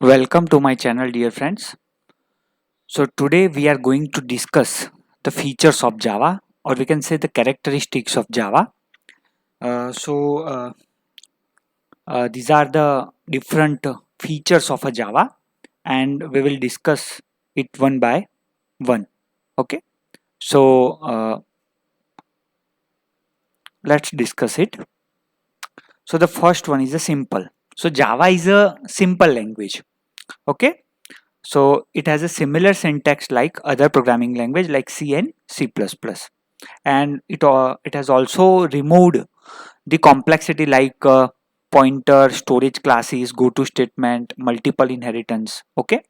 Welcome to my channel, dear friends. So today we are going to discuss the features of Java, or we can say the characteristics of Java. So these are the different features of a Java, and we will discuss it one by one. Okay. So let's discuss it. So the first one is a simple. So Java is a simple language. Okay. So it has a similar syntax like other programming language like C and C++, and it has also removed the complexity like pointer, storage classes, go to statement, multiple inheritance. Okay.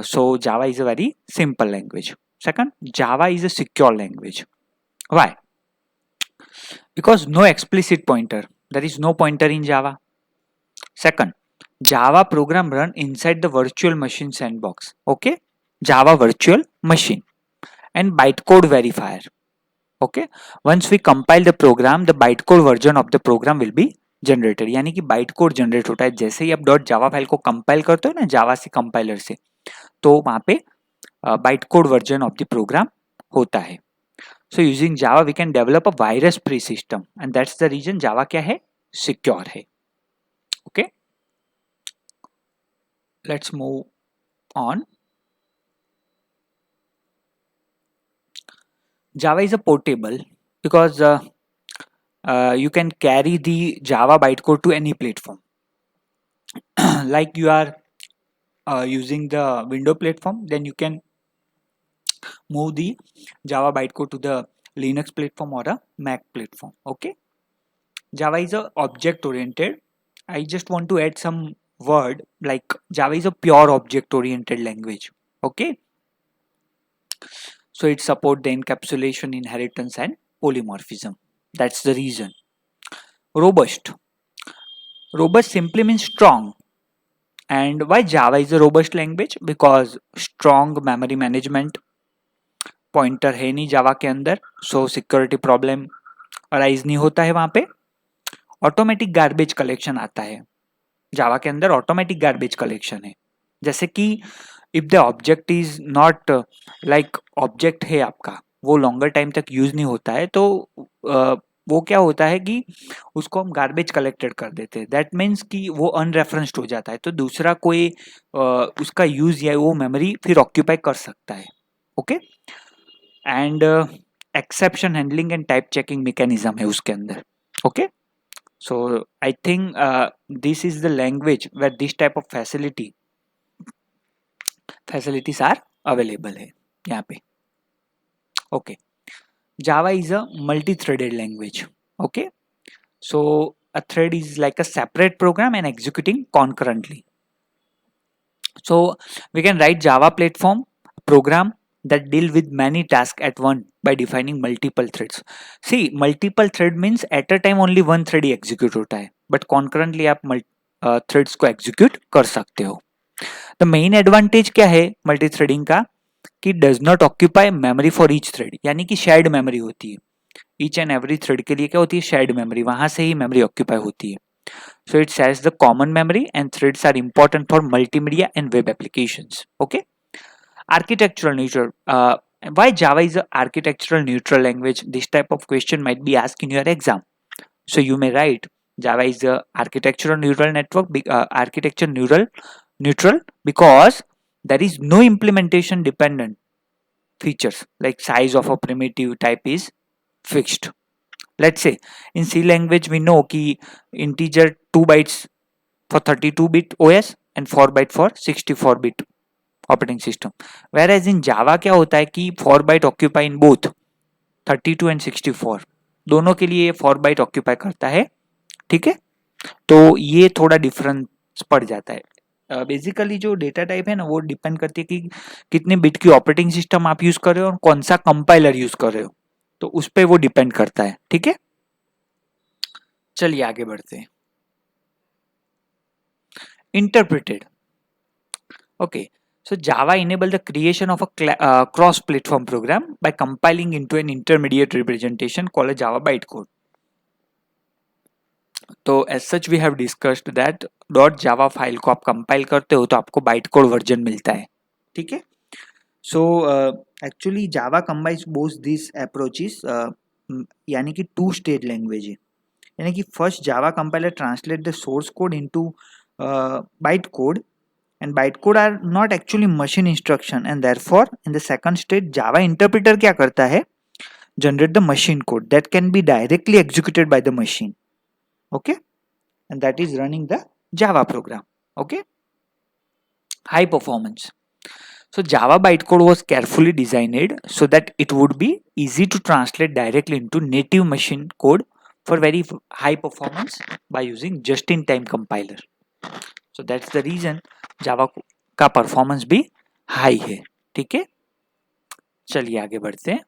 So Java is a very simple language. Second, Java is a secure language. Why? Because no explicit pointer, there is no pointer in Java. Second, Java program run inside the virtual machine sandbox. Okay. Java virtual machine and bytecode verifier. Okay, once we compile the program, the byte code version of the program will be generated, यानी कि byte code generate होता है जैसे ही आप dot Java file को compile करते हो ना जावा से कंपाइलर से, तो वहां पे byte code version of the program होता है. So using Java we can develop a virus free system and that's the reason Java क्या है, सिक्योर है. Okay, let's move on. Java is a portable because you can carry the Java bytecode to any platform. Like you are using the window platform, then you can move the Java bytecode to the Linux platform or a Mac platform. Okay, Java is a object oriented. I just want to add some word like Java is a pure object oriented language. Okay, so it support the encapsulation, inheritance and polymorphism. That's the reason. Robust. Robust simply means strong. And why Java is a robust language? Because strong memory management, pointer है नहीं जावा के अंदर, सो security problem arise नहीं होता है वहां पे. Automatic garbage collection आता है जावा के अंदर, ऑटोमेटिक गार्बेज कलेक्शन है. जैसे कि if the object is not like object है आपका, वो लॉन्गर टाइम तक यूज नहीं होता है, तो वो क्या होता है कि उसको हम गार्बेज कलेक्टेड कर देते हैं. दैट मीन्स कि वो अनरेफरेंस्ड हो जाता है, तो दूसरा कोई उसका यूज या वो मेमोरी फिर ऑक्यूपाई कर सकता है. Okay, and exception handling and type checking mechanism है उसके अंदर. Okay, so I think this is the language where this type of facilities are available है यहाँ पे. Okay, Java is a multi threaded language. Okay, so a thread is like a separate program and executing concurrently. So we can write Java platform program that deal with many tasks at once by defining multiple threads. See, multiple thread means at a time only one thread he execute होता है, but concurrently आप threads को execute कर सकते हो. The main advantage क्या है multi threading का, कि does not occupy memory for each thread, यानी कि shared memory होती है. ईच एंड एवरी थ्रेड के लिए क्या होती है, शेयर्ड मेमोरी, वहां से ही मेमोरी ऑक्यूपाई होती है. So it shares the common memory and threads are important for multimedia and web applications. Okay, architectural neutral. why Java is an architectural neutral language? This type of question might be asked in your exam, so you may write Java is a architectural neural network, architecture neutral because there is no implementation dependent features like size of a primitive type is fixed. Let's say in C language we know कि integer 2 bytes for 32-bit OS and 4 byte for 64-bit operating system. Whereas in Java क्या होता है कि 4 byte occupy in both 32 and 64, दोनों के लिए 4 byte occupy करता है. ठीक है, तो ये थोड़ा डिफरेंस पड़ जाता है. बेसिकली जो डेटा टाइप है ना वो डिपेंड करती है कि कितने बिट की ऑपरेटिंग सिस्टम आप यूज कर रहे हो और कौन सा कंपाइलर यूज कर रहे हो, तो उस पर वो डिपेंड करता है. ठीक है, चलिए आगे बढ़ते हैं. Interpreted. Okay, so Java enable the creation of a cross-platform program by compiling into an intermediate representation called a Java bytecode. तो as such we have discussed that dot Java file को आप कंपाइल करते हो तो आपको bite code version मिलता है, ठीक है। So actually Java combines both this approaches, यानी कि टू स्टेज लैंग्वेज है, यानी कि first Java compiler translate the source code into byte code, and bytecode are not actually machine instruction, and therefore in the second stage java interpreter क्या करता है, generate the machine code that can be directly executed by the machine, okay, and that is running the java program, okay. High performance. So java bytecode was carefully designed so that it would be easy to translate directly into native machine code for very high performance by using just in time compiler. So that's the reason जावा का performance भी high है, ठीक है। चलिए आगे बढ़ते हैं।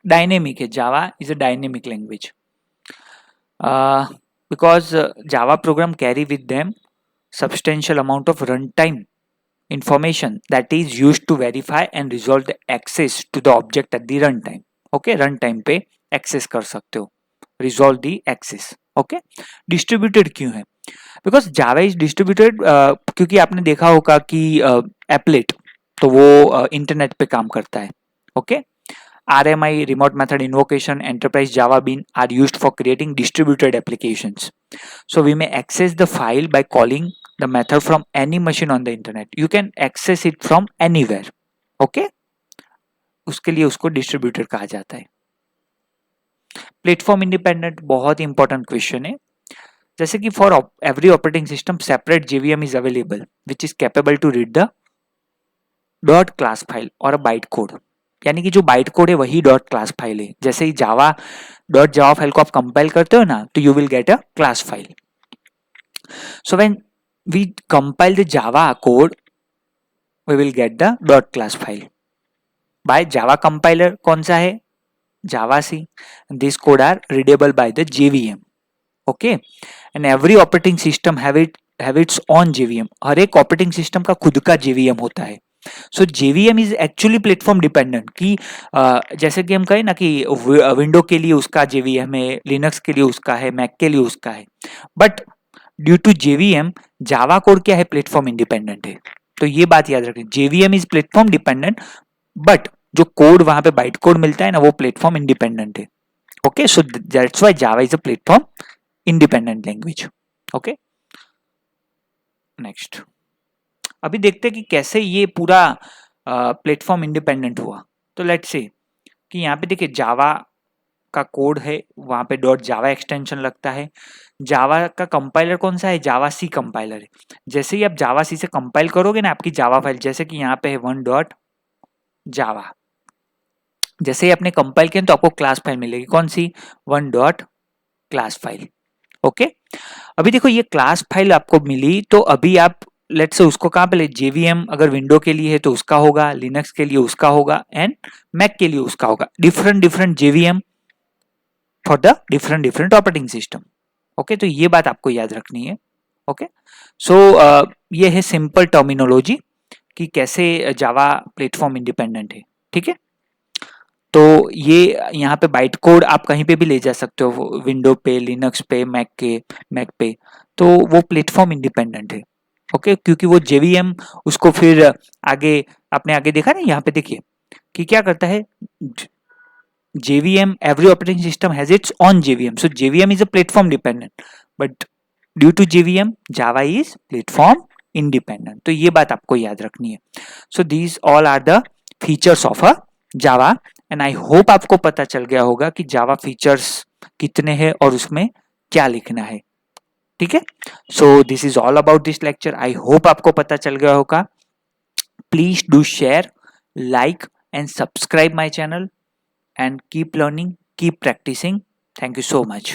Dynamic है, जावा is a dynamic language because Java program carry with them substantial amount of runtime information that is used to verify and resolve the access to the object at the runtime, okay, runtime पे access कर सकते हो, resolve the access, okay। distributed क्यों है, because Java is distributed, क्योंकि आपने देखा होगा कि एप्लेट तो वो इंटरनेट पे काम करता है, okay. RMI remote method invocation, enterprise Java Bean are used for creating distributed applications. So we may access the file by calling the method from any machine on the internet. You can access it from anywhere, okay? उसके लिए उसको distributed कहा जाता है। Platform independent बहुत important question है। जैसे कि for every operating system separate JVM is available which is capable to read the dot class file और अ बाइट कोड, यानी कि जो बाइट कोड है वही डॉट क्लास फाइल है। जैसे ही जावा डॉट जावा फाइल को आप कंपाइल करते हो ना तो you will get a class file. So when we compile the Java code we will get the dot class file by Java compiler. कौन सा है, Java C. This code are readable by the JVM, okay. And every operating system have its own JVM। हर एक operating system का खुद का JVM होता है। So JVM is actually platform dependent कि जैसे कि हम कहें ना कि विंडो के लिए उसका JVM है, लिनक्स के लिए उसका है, मैक के लिए उसका है, but due to JVM Java code क्या है, प्लेटफॉर्म इंडिपेंडेंट है। तो ये बात याद रखें, JVM is platform dependent but जो कोड वहां पे बाइट कोड मिलता है ना वो प्लेटफॉर्म इंडिपेंडेंट है, okay. So that's why Java is a platform independent language, okay. Next अभी देखते हैं कि कैसे ये पूरा प्लेटफॉर्म इंडिपेंडेंट हुआ। तो लेट्स से कि यहाँ पे देखिए जावा का कोड है, वहाँ पे डॉट जावा एक्सटेंशन लगता है। जावा का कंपाइलर कौन सा है, जावा सी कंपाइलर है। जैसे ही आप जावा सी से कंपाइल करोगे ना आपकी जावा फाइल, जैसे कि यहाँ पे है 1 डॉट जावा, जैसे ही आपने कंपाइल किया तो आपको क्लास फाइल मिलेगी, कौन सी, 1 डॉट क्लास फाइल, ओके। अभी देखो ये क्लास फाइल आपको मिली तो अभी आप लेट्स से उसको कहाँ पे ले, JVM अगर विंडो के लिए है तो उसका होगा, लिनक्स के लिए उसका होगा एंड मैक के लिए उसका होगा। Different different JVM for the different different operating system, okay. तो ये बात आपको याद रखनी है, ओके। सो ये है सिंपल टर्मिनोलॉजी कि कैसे जावा प्लेटफॉर्म इंडिपेंडेंट है, ठीक है। तो ये यहाँ पे बाइट कोड आप कहीं पे भी ले जा सकते हो, विंडो पे, लिनक्स पे, मैक पे, तो वो प्लेटफॉर्म इंडिपेंडेंट है, ओके। क्योंकि वो JVM उसको फिर आगे आपने आगे देखा ना, यहाँ पे देखिए कि क्या करता है, JVM every operating system has its own JVM, so JVM is a platform dependent but due to JVM Java is platform independent। तो ये बात आपको याद रखनी है। So these all are the features of a Java and I hope आपको पता चल गया होगा कि Java features कितने हैं और उसमें क्या लिखना है, ठीक है। So this is all about this lecture, I hope आपको पता चल गया होगा। Please do share, like and subscribe my channel and keep learning, keep practicing. Thank you so much.